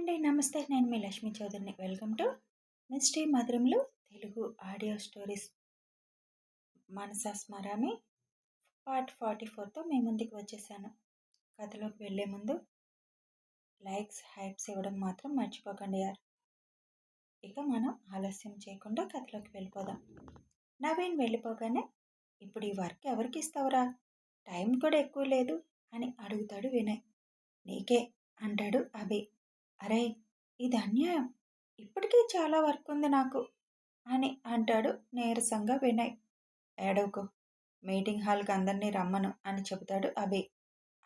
అండి. నమస్తే. నేను మీ లక్ష్మీ చౌదరిని. వెల్కమ్ టు మిస్టీ మధురంలో తెలుగు ఆడియో స్టోరీస్. మనస స్మరామి పార్ట్ 44తో మీ ముందుకు వచ్చేసాను. కథలోకి వెళ్ళే ముందు లైక్స్, హైప్స్ ఇవ్వడం మాత్రం మర్చిపోకండి యార్. ఇక మనం ఆలస్యం చేయకుండా కథలోకి వెళ్ళిపోదాం. నవీన్ వెళ్ళిపోగానే, ఇప్పుడు ఈ వర్క్ ఎవరికి ఇస్తావురా? టైం కూడా ఎక్కువ లేదు అని అడుగుతాడు వినయ్. నీకే అంటాడు అభి. అరే, ఇది అన్యాయం, ఇప్పటికీ చాలా వర్క్ ఉంది నాకు అని అంటాడు నీరసంగా వినయ్. ఏడవకు, మీటింగ్ హాల్కి అందరినీ రమ్మను అని చెబుతాడు అభి.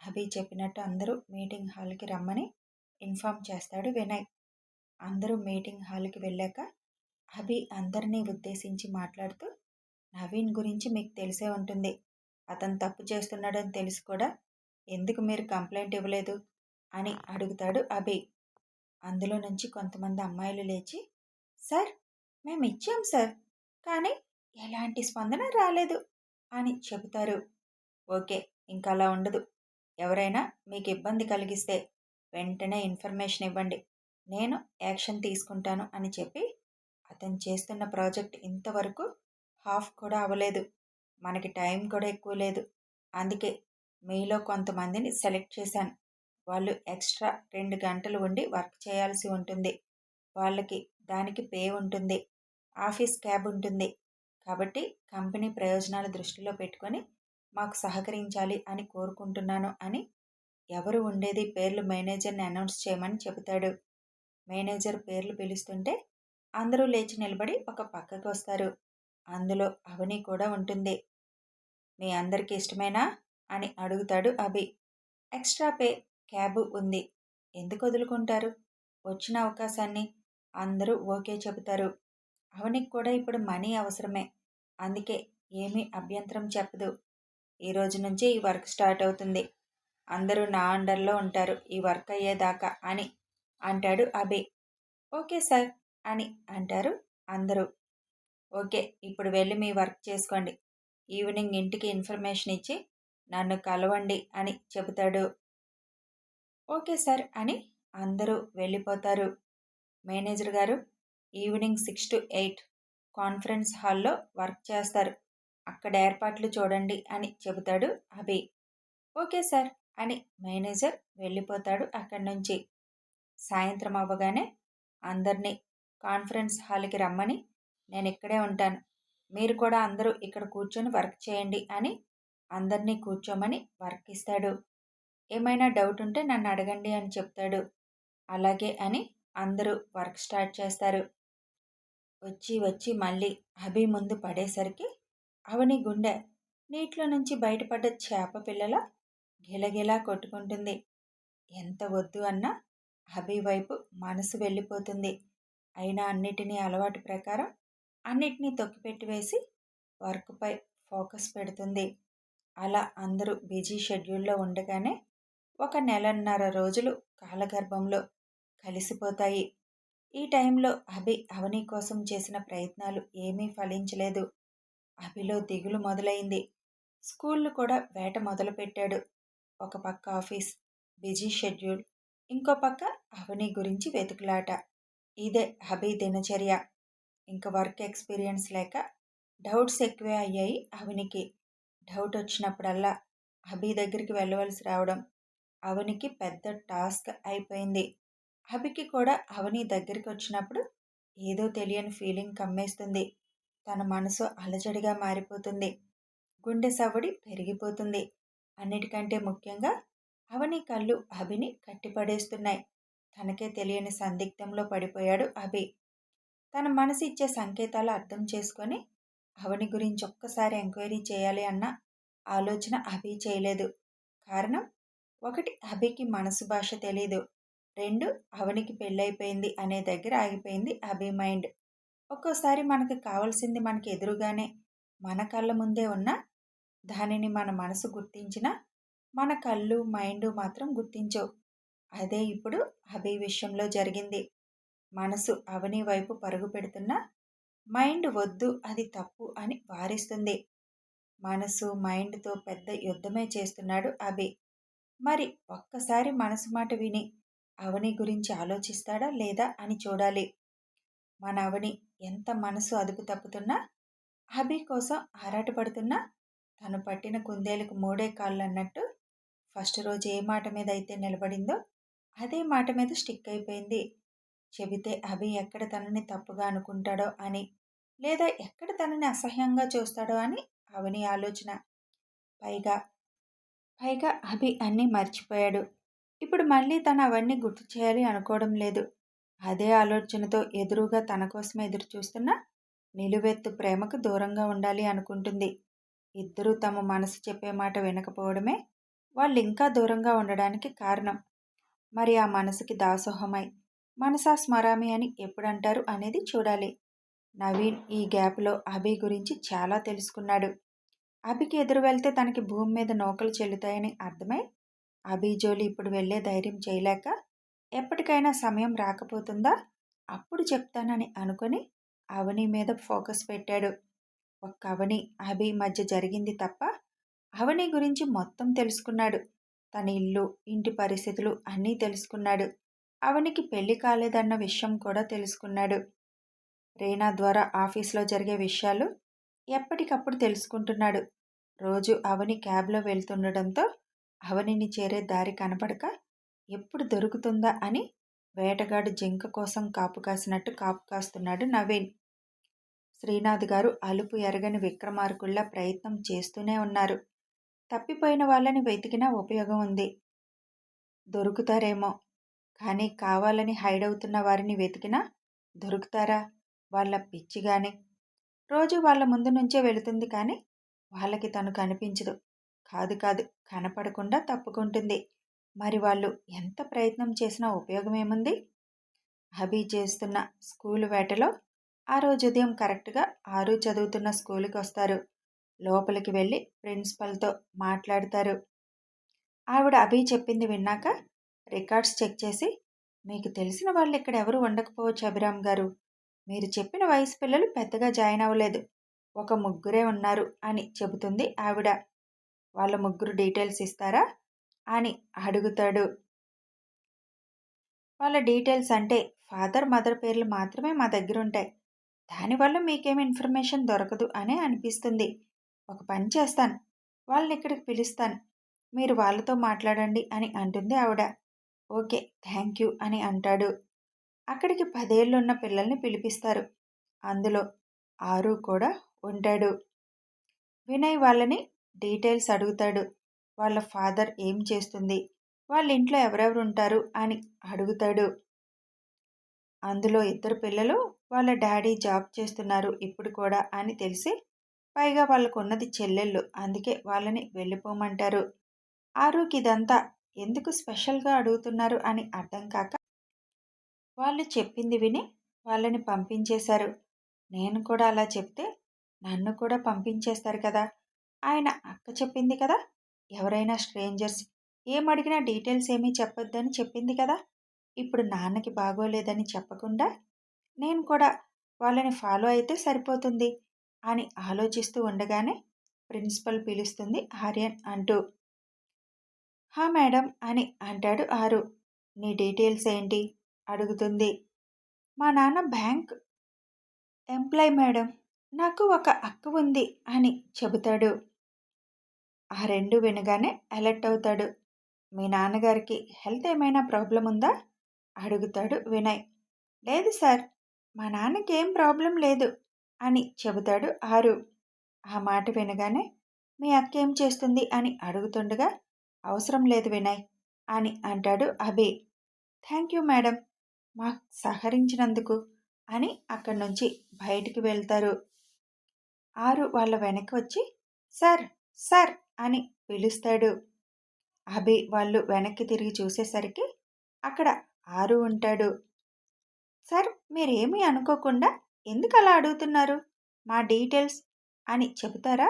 అభి చెప్పినట్టు అందరూ మీటింగ్ హాల్కి రమ్మని ఇన్ఫామ్ చేస్తాడు వినయ్. అందరూ మీటింగ్ హాల్కి వెళ్ళాక అభి అందరినీ ఉద్దేశించి మాట్లాడుతూ, నవీన్ గురించి మీకు తెలిసే ఉంటుంది. అతను తప్పు చేస్తున్నాడని తెలిసి కూడా ఎందుకు మీరు కంప్లైంట్ ఇవ్వలేదు అని అడుగుతాడు అభి. అందులో నుంచి కొంతమంది అమ్మాయిలు లేచి, సార్, మేము ఇచ్చాం సార్, కానీ ఎలాంటి స్పందన రాలేదు అని చెబుతారు. ఓకే, ఇంకా అలా ఉండదు. ఎవరైనా మీకు ఇబ్బంది కలిగిస్తే వెంటనే ఇన్ఫర్మేషన్ ఇవ్వండి, నేను యాక్షన్ తీసుకుంటాను అని చెప్పి, అతను చేస్తున్న ప్రాజెక్ట్ ఇంతవరకు హాఫ్ కూడా అవ్వలేదు. మనకి టైం కూడా ఎక్కువ లేదు. అందుకే మీలో కొంతమందిని సెలెక్ట్ చేశాను. వాళ్ళు ఎక్స్ట్రా 2 గంటలు ఉండి వర్క్ చేయాల్సి ఉంటుంది. వాళ్ళకి దానికి పే ఉంటుంది, ఆఫీస్ క్యాబ్ ఉంటుంది. కాబట్టి కంపెనీ ప్రయోజనాలు దృష్టిలో పెట్టుకొని మాకు సహకరించాలి అని కోరుకుంటున్నాను అని ఎవరు ఉండేది పేర్లు మేనేజర్ని అనౌన్స్ చేయమని చెబుతాడు. మేనేజర్ పేర్లు పిలుస్తుంటే అందరూ లేచి నిలబడి ఒక పక్కకు వస్తారు. అందులో అవని కూడా ఉంటుంది. మీ అందరికీ ఇష్టమేనా అని అడుగుతాడు అభి. ఎక్స్ట్రా పే, క్యాబ్ ఉంది, ఎందుకు వదులుకుంటారు? వచ్చిన అవకాశాన్ని అందరూ ఓకే చెబుతారు. అవనికి కూడా ఇప్పుడు మనీ అవసరమే, అందుకే ఏమీ అభ్యంతరం చెప్పదు. ఈ రోజు నుంచి ఈ వర్క్ స్టార్ట్ అవుతుంది. అందరూ నా అండర్లో ఉంటారు ఈ వర్క్ అయ్యేదాకా అని అంటాడు అభి. ఓకే సార్ అని అంటారు అందరూ. ఓకే, ఇప్పుడు వెళ్ళి మీ వర్క్ చేసుకోండి. ఈవినింగ్ ఇంటికి ఇన్ఫర్మేషన్ ఇచ్చి నన్ను కలవండి అని చెబుతాడు. ఓకే సార్ అని అందరూ వెళ్ళిపోతారు. మేనేజర్ గారు, ఈవినింగ్ 6 to 8 కాన్ఫరెన్స్ హాల్లో వర్క్ చేస్తారు, అక్కడ ఏర్పాట్లు చూడండి అని చెబుతాడు అభి. ఓకే సార్ అని మేనేజర్ వెళ్ళిపోతాడు అక్కడి నుంచి. సాయంత్రం అవ్వగానే అందరినీ కాన్ఫరెన్స్ హాల్కి రమ్మని, నేను ఇక్కడే ఉంటాను, మీరు కూడా అందరూ ఇక్కడ కూర్చొని వర్క్ చేయండి అని అందరినీ కూర్చోమని వర్క్ ఇస్తాడు. ఏమైనా డౌట్ ఉంటే నన్ను అడగండి అని చెప్తాడు. అలాగే అని అందరూ వర్క్ స్టార్ట్ చేస్తారు. వచ్చి వచ్చి మళ్ళీ అభి ముందు పడేసరికి అవని గుండె నీటిలో నుంచి బయటపడ్డ చేప పిల్లల గిలగిలా కొట్టుకుంటుంది. ఎంత వద్దు అన్నా అభి వైపు మనసు వెళ్ళిపోతుంది. అయినా అన్నిటినీ అలవాటు ప్రకారం అన్నిటినీ తొక్కిపెట్టి వేసి వర్క్పై ఫోకస్ పెడుతుంది. అలా అందరూ బిజీ షెడ్యూల్లో ఉండగానే 1 నెలన్నర రోజులు కాలగర్భంలో కలిసిపోతాయి. ఈ టైంలో అభి అవని కోసం చేసిన ప్రయత్నాలు ఏమీ ఫలించలేదు. అభిలో దిగులు మొదలైంది. స్కూళ్ళు కూడా వేట మొదలుపెట్టాడు. ఒక పక్క ఆఫీస్, బిజీ షెడ్యూల్, ఇంకో పక్క అవని గురించి వెతుకులాట. ఇదే అభి దినచర్య. ఇంక వర్క్ ఎక్స్పీరియన్స్ లేక డౌట్స్ ఎక్కువే అయ్యాయి అవనికి. డౌట్ వచ్చినప్పుడల్లా అభి దగ్గరికి వెళ్ళవలసి రావడం అవనికి పెద్ద టాస్క్ అయిపోయింది. అభికి కూడా అవని దగ్గరికి వచ్చినప్పుడు ఏదో తెలియని ఫీలింగ్ కమ్మేస్తుంది. తన మనసు అలజడిగా మారిపోతుంది. గుండె సవ్వడి పెరిగిపోతుంది. అన్నిటికంటే ముఖ్యంగా అవని కళ్ళు అభిని కట్టిపడేస్తున్నాయి. తనకే తెలియని సందిగ్ధంలో పడిపోయాడు అభి. తన మనసు ఇచ్చే సంకేతాలు అర్థం చేసుకొని అవని గురించి ఒక్కసారి ఎంక్వైరీ చేయాలి అన్న ఆలోచన అభి చేయలేదు. కారణం, 1, అభికి మనసు భాష తెలీదు. 2, అవనికి పెళ్ళైపోయింది అనే దగ్గర ఆగిపోయింది అభి మైండ్. ఒక్కోసారి మనకు కావాల్సింది మనకి ఎదురుగానే మన కళ్ళ ముందే ఉన్నా దానిని మన మనసు గుర్తించినా మన కళ్ళు, మైండ్ మాత్రం గుర్తించవు. అదే ఇప్పుడు అభి విషయంలో జరిగింది. మనసు అవని వైపు పరుగు పెడుతున్నా మైండ్ వద్దు, అది తప్పు అని వారిస్తుంది. మనసు, మైండ్తో పెద్ద యుద్ధమే చేస్తున్నాడు అభి. మరి ఒక్కసారి మనసు మాట విని అవని గురించి ఆలోచిస్తాడా లేదా అని చూడాలి. మన అవని ఎంత మనసు అదుపు తప్పుతున్నా, అభి కోసం ఆరాటపడుతున్నా, తను పట్టిన కుందేలుకు మూడే కాళ్ళన్నట్టు ఫస్ట్ రోజు ఏ మాట మీద అయితే నిలబడిందో అదే మాట మీద స్టిక్ అయిపోయింది. చెబితే అభి ఎక్కడ తనని తప్పుగా అనుకుంటాడో అని, లేదా ఎక్కడ తనని అసహ్యంగా చూస్తాడో అని అవని ఆలోచన. పైగా పైగా అభి అన్నీ మర్చిపోయాడు. ఇప్పుడు మళ్ళీ తను అవన్నీ గుర్తు చేయాలి అనుకోవడం లేదు. అదే ఆలోచనతో ఎదురుగా తన కోసమే ఎదురు చూస్తున్న నిలువెత్తు ప్రేమకు దూరంగా ఉండాలి అనుకుంటుంది. ఇద్దరూ తమ మనసు చెప్పే మాట వినకపోవడమే వాళ్ళింకా దూరంగా ఉండడానికి కారణం. మరి ఆ మనసుకి దాసోహమై మనసా స్మరామి అని ఎప్పుడంటారు అనేది చూడాలి. నవీన్ ఈ గ్యాప్లో అభి గురించి చాలా తెలుసుకున్నాడు. అభికి ఎదురు వెళ్తే తనకి భూమి మీద నూకలు చెల్లుతాయని అర్థమై అభి జోలి ఇప్పుడు వెళ్ళే ధైర్యం చేయలేక, ఎప్పటికైనా సమయం రాకపోతుందా అప్పుడు చెప్తానని అనుకొని అవని మీద ఫోకస్ పెట్టాడు. ఒక్క అవని అభి మధ్య జరిగింది తప్ప అవని గురించి మొత్తం తెలుసుకున్నాడు. తన ఇల్లు, ఇంటి పరిస్థితులు అన్నీ తెలుసుకున్నాడు. అవనికి పెళ్లి కాలేదన్న విషయం కూడా తెలుసుకున్నాడు. రీనా ద్వారా ఆఫీస్లో జరిగే విషయాలు ఎప్పటికప్పుడు తెలుసుకుంటున్నాడు. రోజు అవని క్యాబ్లో వెళ్తుండడంతో అవనిని చేరే దారి కనపడక ఎప్పుడు దొరుకుతుందా అని వేటగాడు జింక కోసం కాపు కాసినట్టు కాపు కాస్తున్నాడు నవీన్. శ్రీనాథ్ గారు అలుపు ఎరగని విక్రమార్కుల్లా ప్రయత్నం చేస్తూనే ఉన్నారు. తప్పిపోయిన వాళ్ళని వెతికినా ఉపయోగం ఉంది. దొరుకుతారేమో, కానీ కావాలని హైడ్ అవుతున్న వారిని వెతికినా దొరుకుతారా? వాళ్ళ పిచ్చిగాని రోజు వాళ్ళ ముందు నుంచే వెళుతుంది, కానీ వాళ్ళకి తను కనిపించదు. కాదు కాదు, కనపడకుండా తప్పుకుంటుంది. మరి వాళ్ళు ఎంత ప్రయత్నం చేసినా ఉపయోగమేముంది? అభి చేస్తున్న స్కూలు వేటలో ఆ రోజు ఉదయం కరెక్ట్గా 6 చదువుతున్న స్కూలుకి వస్తారు. లోపలికి వెళ్ళి ప్రిన్సిపల్తో మాట్లాడతారు. ఆవిడ అభి చెప్పింది విన్నాక రికార్డ్స్ చెక్ చేసి, మీకు తెలిసిన వాళ్ళు ఇక్కడ ఎవరు ఉండకపోవచ్చు అభిరామ్ గారు. మీరు చెప్పిన వయసు పిల్లలు పెద్దగా జాయిన్ అవ్వలేదు. ఒక ముగ్గురే ఉన్నారు అని చెబుతుంది ఆవిడ. వాళ్ళ ముగ్గురు డీటెయిల్స్ ఇస్తారా అని అడుగుతాడు. వాళ్ళ డీటెయిల్స్ అంటే ఫాదర్ మదర్ పేర్లు మాత్రమే మా దగ్గర ఉంటాయి. దానివల్ల మీకేం ఇన్ఫర్మేషన్ దొరకదు అనే అనిపిస్తుంది. ఒక పని చేస్తాను, వాళ్ళని ఇక్కడికి పిలుస్తాను, మీరు వాళ్ళతో మాట్లాడండి అని అంటుంది ఆవిడ. ఓకే, థ్యాంక్ యూ అని అంటాడు. అక్కడికి 10 ఏళ్ళున్న పిల్లల్ని పిలిపిస్తారు. అందులో 6 కూడా ఉంటాడు. వినయ్ వాళ్ళని డీటెయిల్స్ అడుగుతాడు. వాళ్ళ ఫాదర్ ఏం చేస్తుంది, వాళ్ళ ఇంట్లో ఎవరెవరు ఉంటారు అని అడుగుతాడు. అందులో 2 పిల్లలు వాళ్ళ డాడీ జాబ్ చేస్తున్నారు ఇప్పుడు కూడా అని తెలిసి, పైగా వాళ్ళకు ఉన్నది చెల్లెళ్ళు, అందుకే వాళ్ళని వెళ్ళిపోమంటారు. ఆరుకి ఇదంతా ఎందుకు స్పెషల్గా అడుగుతున్నారు అని అర్థం కాక వాళ్ళు చెప్పింది విని వాళ్ళని పంపించేశారు. నేను కూడా అలా చెప్తే నన్ను కూడా పంపించేస్తారు కదా. ఆయన అక్క చెప్పింది కదా, ఎవరైనా స్ట్రేంజర్స్ ఏమడిగినా డీటెయిల్స్ ఏమీ చెప్పొద్దని చెప్పింది కదా. ఇప్పుడు నాన్నకి బాగోలేదని చెప్పకుండా నేను కూడా వాళ్ళని ఫాలో అయితే సరిపోతుంది అని ఆలోచిస్తూ ఉండగానే ప్రిన్సిపల్ పిలుస్తుంది ఆర్యన్ అంటూ. హా మేడం అని అంటాడు ఆరు. నీ డీటెయిల్స్ ఏంటి అడుగుతుంది. మా నాన్న బ్యాంక్ ఎంప్లాయ్ మేడం, నాకు ఒక అక్క ఉంది అని చెబుతాడు. ఆ రెండు వినగానే అలర్ట్ అవుతాడు. మీ నాన్నగారికి హెల్త్ ఏమైనా ప్రాబ్లం ఉందా అడుగుతాడు వినయ్. లేదు సార్, మా నాన్నకి ఏం ప్రాబ్లం లేదు అని చెబుతాడు ఆరు. ఆ మాట వినగానే మీ అక్క ఏం చేస్తుంది అని అడుగుతుండగా అవసరం లేదు వినయ్ అని అంటాడు అభి. థ్యాంక్ యూ మేడం, మాకు సహకరించినందుకు అని అక్కడి నుంచి బయటికి వెళ్తారు. ఆరు వాళ్ళ వెనక్కి వచ్చి సార్ సార్ అని పిలుస్తాడు. అభి వాళ్ళు వెనక్కి తిరిగి చూసేసరికి అక్కడ ఆరు ఉంటాడు. సార్, మీరేమీ అనుకోకుండా ఎందుకు అలా అడుగుతున్నారు? మా డీటెయిల్స్ అని చెబుతారా?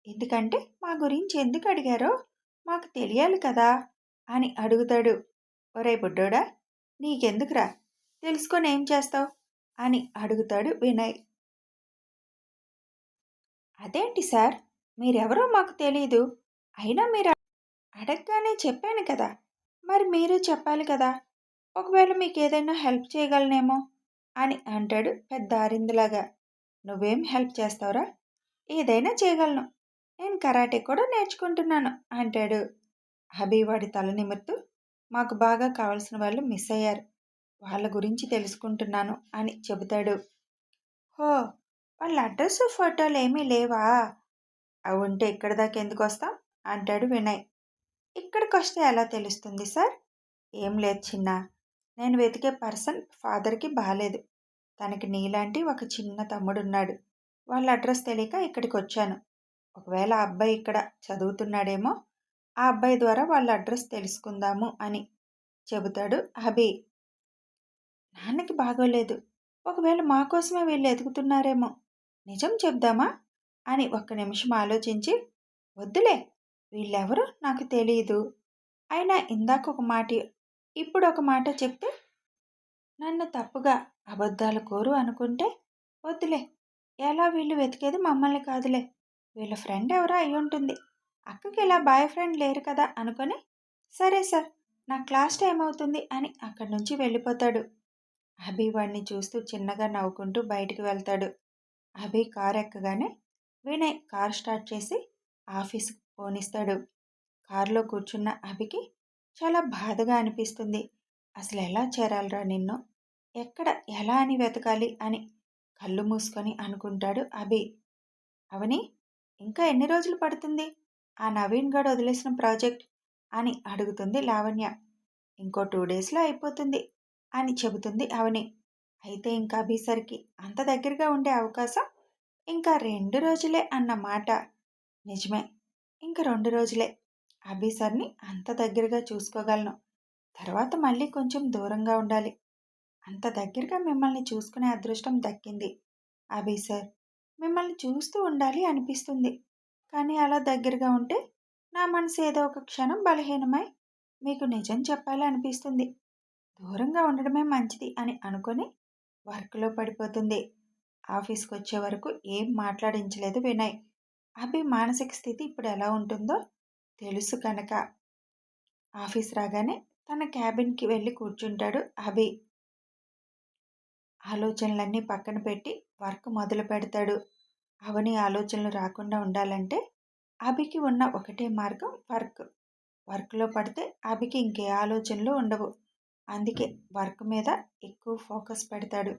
ఎందుకంటే మా గురించి ఎందుకు అడిగారో మాకు తెలియాలి కదా అని అడుగుతాడు. ఒరే బుడ్డోడా, నీకెందుకురా, తెలుసుకొని ఏం చేస్తావు అని అడుగుతాడు వినయ్. అదేంటి సార్, మీరెవరో మాకు తెలీదు, అయినా మీరు అడగగానే చెప్పాను కదా, మరి మీరు చెప్పాలి కదా. ఒకవేళ మీకేదైనా హెల్ప్ చేయగలనేమో అని అంటాడు పెద్ద అరిందులాగా. నువ్వేం హెల్ప్ చేస్తావురా? ఏదైనా చేయగలను. నేను కరాటే కూడా నేర్చుకుంటున్నాను అంటాడు. అభి వాడి తల నిమురుతూ, మాకు బాగా కావలసిన వాళ్ళు మిస్ అయ్యారు. వాళ్ళ గురించి తెలుసుకుంటున్నాను అని చెబుతాడు. హో, వాళ్ళ అడ్రస్ ఫోటోలు ఏమీ లేవా? అవి ఉంటే ఇక్కడి దాకా ఎందుకు వస్తాం అంటాడు వినయ్. ఇక్కడికి వస్తే ఎలా తెలుస్తుంది సార్? ఏం లేదు చిన్న, నేను వెతికే పర్సన్ ఫాదర్కి బాలేదు. తనకి నీలాంటి ఒక చిన్న తమ్ముడున్నాడు. వాళ్ళ అడ్రస్ తెలియక ఇక్కడికి వచ్చాను. ఒకవేళ ఆ అబ్బాయి ఇక్కడ చదువుతున్నాడేమో, ఆ అబ్బాయి ద్వారా వాళ్ళ అడ్రస్ తెలుసుకుందాము అని చెబుతాడు అభి. నాన్నకి బాగోలేదు. ఒకవేళ మా కోసమే వీళ్ళు ఎదుగుతున్నారేమో. నిజం చెప్దామా అని ఒక్క నిమిషం ఆలోచించి, వద్దులే, వీళ్ళెవరో నాకు తెలియదు. అయినా ఇందాక ఒక మాట, ఇప్పుడు ఒక మాట చెప్తే నన్ను తప్పుగా అబద్ధాలు కోరు అనుకుంటే వద్దులే. ఎలా వీళ్ళు వెతికేది మమ్మల్ని కాదులే, వీళ్ళ ఫ్రెండ్ ఎవరో అయి ఉంటుంది. అక్కకి ఇలా బాయ్ ఫ్రెండ్ లేరు కదా అనుకొని, సరే సార్, నా క్లాస్ టైం అవుతుంది అని అక్కడి నుంచి వెళ్ళిపోతాడు. అభి వాడిని చూస్తూ చిన్నగా నవ్వుకుంటూ బయటికి వెళ్తాడు. అభి కారు ఎక్కగానే వినయ్ కార్ స్టార్ట్ చేసి ఆఫీస్కి పోనిస్తాడు. కారులో కూర్చున్న అభికి చాలా బాధగా అనిపిస్తుంది. అసలు ఎలా చేరాలరా నిన్ను, ఎక్కడ ఎలా అని వెతకాలి అని కళ్ళు మూసుకొని అనుకుంటాడు అభి. అవని, ఇంకా ఎన్ని రోజులు పడుతుంది ఆ నవీన్ గడ్ వదిలేసిన ప్రాజెక్ట్ అని అడుగుతుంది లావణ్య. ఇంకో 2 డేస్లో అయిపోతుంది అని చెబుతుంది అవని. అయితే ఇంకా అభిసరికి అంత దగ్గరగా ఉండే అవకాశం ఇంకా 2 రోజులే అన్న మాట నిజమే. ఇంక 2 రోజులే. అభిసర్ని అంత దగ్గరగా చూసుకోగలను. తర్వాత మళ్ళీ కొంచెం దూరంగా ఉండాలి. అంత దగ్గరగా మిమ్మల్ని చూసుకునే అదృష్టం దక్కింది అభి సార్. మిమ్మల్ని చూస్తూ ఉండాలి అనిపిస్తుంది. కానీ అలా దగ్గరగా ఉంటే నా మనసు ఏదో ఒక క్షణం బలహీనమై మీకు నిజం చెప్పాలి అనిపిస్తుంది. దూరంగా ఉండడమే మంచిది అని అనుకొని వర్క్లో పడిపోతుంది. ఆఫీస్కి వచ్చే వరకు ఏం మాట్లాడించలేదు వినయ్. అభి మానసిక స్థితి ఇప్పుడు ఎలా ఉంటుందో తెలుసు కనుక. ఆఫీస్ రాగానే తన క్యాబిన్కి వెళ్ళి కూర్చుంటాడు అభి. ఆలోచనలన్నీ పక్కన పెట్టి వర్క్ మొదలు పెడతాడు. అవని ఆలోచనలు రాకుండా ఉండాలంటే అభికి ఉన్న ఒకటే మార్గం వర్క్. వర్క్లో పడితే అభికి ఇంకే ఆలోచనలు ఉండవు. అందుకే వర్క్ మీద ఎక్కువ ఫోకస్ పెడతాడు.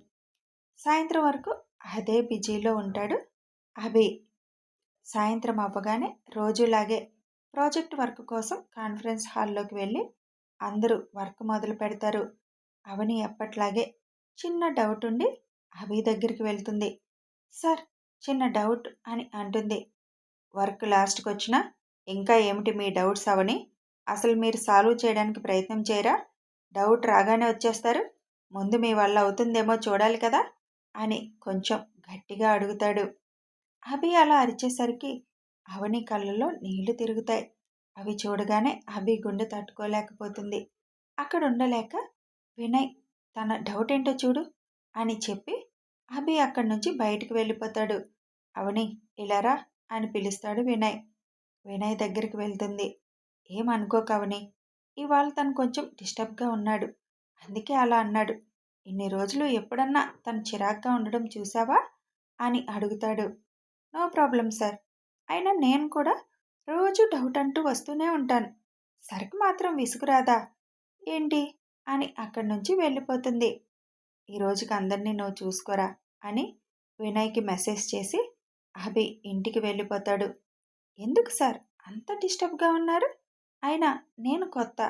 సాయంత్రం వరకు అదే బిజీలో ఉంటాడు అభి. సాయంత్రం అవ్వగానే రోజులాగే ప్రాజెక్ట్ వర్క్ కోసం కాన్ఫరెన్స్ హాల్లోకి వెళ్ళి అందరూ వర్క్ మొదలు పెడతారు. అవని ఎప్పట్లాగే చిన్న డౌట్ ఉండి అభి దగ్గరికి వెళ్తుంది. సార్, చిన్న డౌట్ అని అంటుంది. వర్క్ లాస్ట్కి వచ్చినా ఇంకా ఏమిటి మీ డౌట్స్ అవని? అసలు మీరు సాల్వ్ చేయడానికి ప్రయత్నం చేయరా? డౌట్ రాగానే వచ్చేస్తారు. ముందు మీ వల్ల అవుతుందేమో చూడాలి కదా అని కొంచెం గట్టిగా అడుగుతాడు. అభి అలా అరిచేసరికి అవని కళ్ళలో నీళ్లు తిరుగుతాయి. అవి చూడగానే అభి గుండె తట్టుకోలేకపోతుంది. అక్కడ ఉండలేక, వినయ్, తన డౌట్ ఏంటో చూడు అని చెప్పి అభి అక్కడి నుంచి బయటికి వెళ్ళిపోతాడు. అవని, ఇలారా అని పిలుస్తాడు వినయ్. వినయ్ దగ్గరికి వెళ్తుంది. ఏమనుకోక అవని, ఇవాళ తను కొంచెం డిస్టర్బ్గా ఉన్నాడు, అందుకే అలా అన్నాడు. ఇన్ని రోజులు ఎప్పుడన్నా తను చిరాగ్గా ఉండడం చూసావా అని అడుగుతాడు. No problem sir. అయినా నేను కూడా రోజు డౌట్ అంటూ వస్తూనే ఉంటాను. సరికి మాత్రం విసుగురాదా ఏంటి అని అక్కడి నుంచి వెళ్ళిపోతుంది. ఈ రోజుకి అందరినీ నువ్వు చూసుకోరా అని వినయ్కి మెసేజ్ చేసి అభి ఇంటికి వెళ్ళిపోతాడు. ఎందుకు సార్ అంత డిస్టర్బ్గా ఉన్నారు? అయినా నేను కొత్త,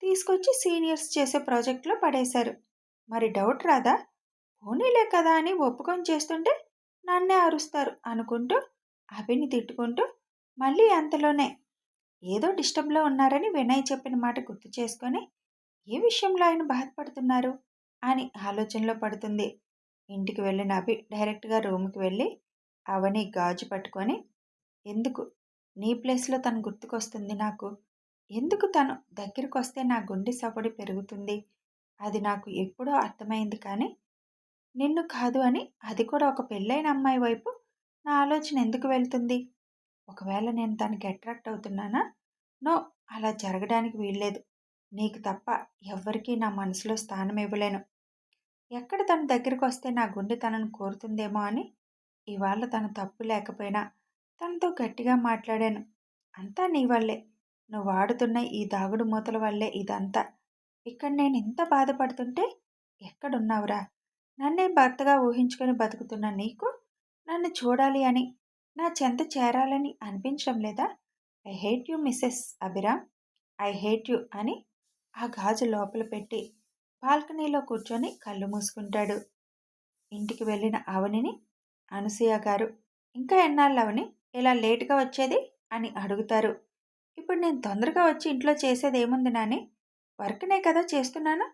తీసుకొచ్చి సీనియర్స్ చేసే ప్రాజెక్ట్లో పడేశారు. మరి డౌట్ రాదా? పోనీలే కదా అని ఒప్పుకొని చేస్తుంటే నన్నే అరుస్తారు అనుకుంటూ అభిని తిట్టుకుంటూ మళ్ళీ అంతలోనే ఏదో డిస్టర్బ్లో ఉన్నారని వినయ్ చెప్పిన మాట గుర్తు చేసుకొని ఏ విషయంలో ఆయన బాధపడుతున్నారు అని ఆలోచనలో పడుతుంది. ఇంటికి వెళ్ళిన అభి డైరెక్ట్గా రూమ్కి వెళ్ళి అవని గాజు పట్టుకొని, ఎందుకు నీ ప్లేస్లో తను గుర్తుకొస్తుంది నాకు, ఎందుకు తను దగ్గరికి వస్తే నా గుండె సవ్వడి పెరుగుతుంది, అది నాకు ఎప్పుడో అర్థమైంది. కానీ నిన్ను కాదు అని, అది కూడా ఒక పెళ్ళైన అమ్మాయి వైపు నా ఆలోచన ఎందుకు వెళ్తుంది? ఒకవేళ నేను తనకి అట్రాక్ట్ అవుతున్నానా? నో, అలా జరగడానికి వీల్లేదు. నీకు తప్ప ఎవ్వరికీ నా మనసులో స్థానం ఇవ్వలేను. ఎక్కడ తన దగ్గరకొస్తే నా గుండె తనను కోరుతుందేమో అని ఇవాళ తను తప్పు లేకపోయినా తనతో గట్టిగా మాట్లాడాను. అంతా నీ వల్లే. నువ్వు వాడుతున్న ఈ దాగుడు మూతల వల్లే ఇదంతా. ఇక్కడ నేను ఇంత బాధపడుతుంటే ఎక్కడున్నావురా? నన్నే భర్తగా ఊహించుకొని బతుకుతున్న నీకు నన్ను చూడాలి అని, నా చెంత చేరాలని అనిపించడం లేదా? I hate you Mrs Abhiram. I hate you అని ఆ గాజు లోపల పెట్టి బాల్కనీలో కూర్చొని కళ్ళు మూసుకుంటాడు. ఇంటికి వెళ్ళిన అవనిని అనసూయ గారు, ఇంకా ఎన్నాళ్ళు అవని ఇలా లేటుగా వచ్చేది అని అడుగుతారు. ఇప్పుడు నేను తొందరగా వచ్చి ఇంట్లో చేసేది ఏముంది నాని? వర్క్నే కదా చేస్తున్నాను.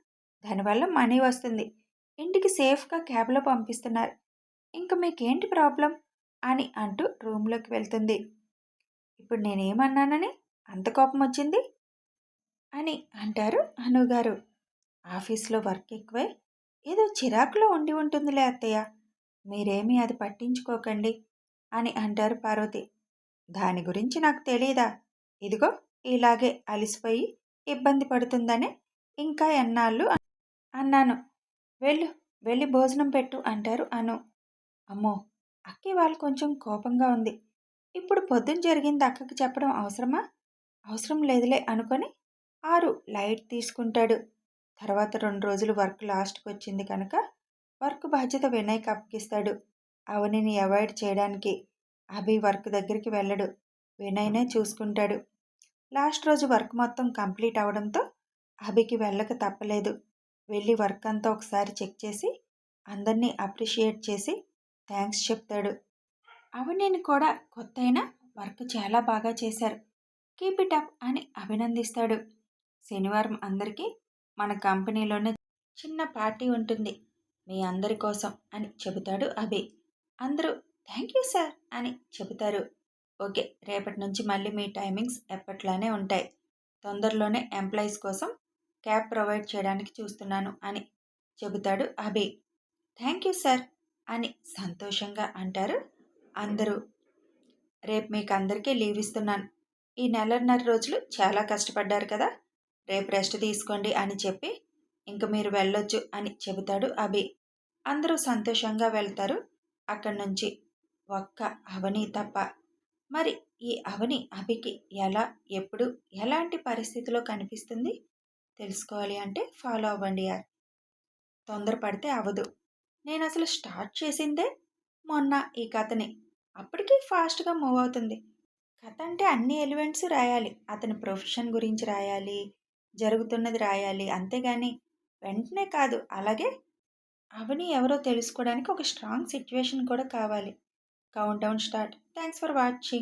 దానివల్ల మనీ వస్తుంది. ఇంటికి సేఫ్గా క్యాబ్లో పంపిస్తున్నారు. ఇంక మీకేంటి ప్రాబ్లం అని అంటూ రూమ్లోకి వెళ్తుంది. ఇప్పుడు నేనేమన్నానని అంత కోపం వచ్చింది అని అంటారు అనుగారు. ఆఫీస్లో వర్క్ ఎక్కువై ఏదో చిరాకులో ఉండి ఉంటుందిలే అత్తయ్య, మీరేమీ అది పట్టించుకోకండి అని అంటారు పార్వతి. దాని గురించి నాకు తెలీదా? ఇదిగో ఇలాగే అలిసిపోయి ఇబ్బంది పడుతుందని ఇంకా ఎన్నాళ్ళు అన్నాను. వెళ్ళు, వెళ్ళి భోజనం పెట్టు అంటారు అను. అమ్మో, అక్కి వాళ్ళు కొంచెం కోపంగా ఉంది. ఇప్పుడు పొద్దున జరిగింది అక్కకి చెప్పడం అవసరమా? అవసరం లేదులే అనుకొని ఆరు లైట్ తీసుకుంటాడు. తర్వాత 2 రోజులు వర్క్ లాస్ట్కి వచ్చింది కనుక వర్క్ బాధ్యత వినయ్కి అప్పగిస్తాడు. అవనిని అవాయిడ్ చేయడానికి అభి వర్క్ దగ్గరికి వెళ్ళడు. వినయ్నే చూసుకుంటాడు. లాస్ట్ రోజు వర్క్ మొత్తం కంప్లీట్ అవడంతో అభికి వెళ్ళక తప్పలేదు. వెళ్ళి వర్క్ అంతా ఒకసారి చెక్ చేసి అందరినీ అప్రిషియేట్ చేసి థ్యాంక్స్ చెప్తాడు. అవనిని కూడా కొత్తైనా వర్క్ చాలా బాగా చేశారు, కీప్ ఇట్ అప్ అని అభినందిస్తాడు. శనివారం అందరికీ మన కంపెనీలోనే చిన్న పార్టీ ఉంటుంది మీ అందరి కోసం అని చెబుతాడు అభి. అందరూ థ్యాంక్ యూ సార్ అని చెబుతారు. ఓకే, రేపటి నుంచి మళ్ళీ మీ టైమింగ్స్ ఎప్పట్లానే ఉంటాయి. తొందరలోనే ఎంప్లాయీస్ కోసం క్యాబ్ ప్రొవైడ్ చేయడానికి చూస్తున్నాను అని చెబుతాడు అభి. థ్యాంక్ యూ సార్ అని సంతోషంగా అంటారు అందరూ. రేపు మీకు అందరికీ లీవ్ ఇస్తున్నాను. ఈ 1.5 రోజులు చాలా కష్టపడ్డారు కదా, రేపు రెస్ట్ తీసుకోండి అని చెప్పి ఇంక మీరు వెళ్ళొచ్చు అని చెబుతాడు అభి. అందరూ సంతోషంగా వెళ్తారు అక్కడి నుంచి, ఒక్క అవని తప్ప. మరి ఈ అవని అభికి ఎలా, ఎప్పుడు, ఎలాంటి పరిస్థితిలో కనిపిస్తుంది తెలుసుకోవాలి అంటే ఫాలో అవ్వండి యార్. తొందరపడితే అవ్వదు. నేను అసలు స్టార్ట్ చేసిందే మొన్న ఈ కథని. అప్పటికి ఫాస్ట్గా మూవ్ అవుతుంది. కథ అంటే అన్ని ఎలిమెంట్స్ రాయాలి. అతని ప్రొఫెషన్ గురించి రాయాలి, జరుగుతున్నది రాయాలి, అంతేగాని వెంటనే కాదు. అలాగే అవని ఎవరో తెలుసుకోవడానికి ఒక స్ట్రాంగ్ సిచ్యువేషన్ కూడా కావాలి. Count down start. Thanks for watching.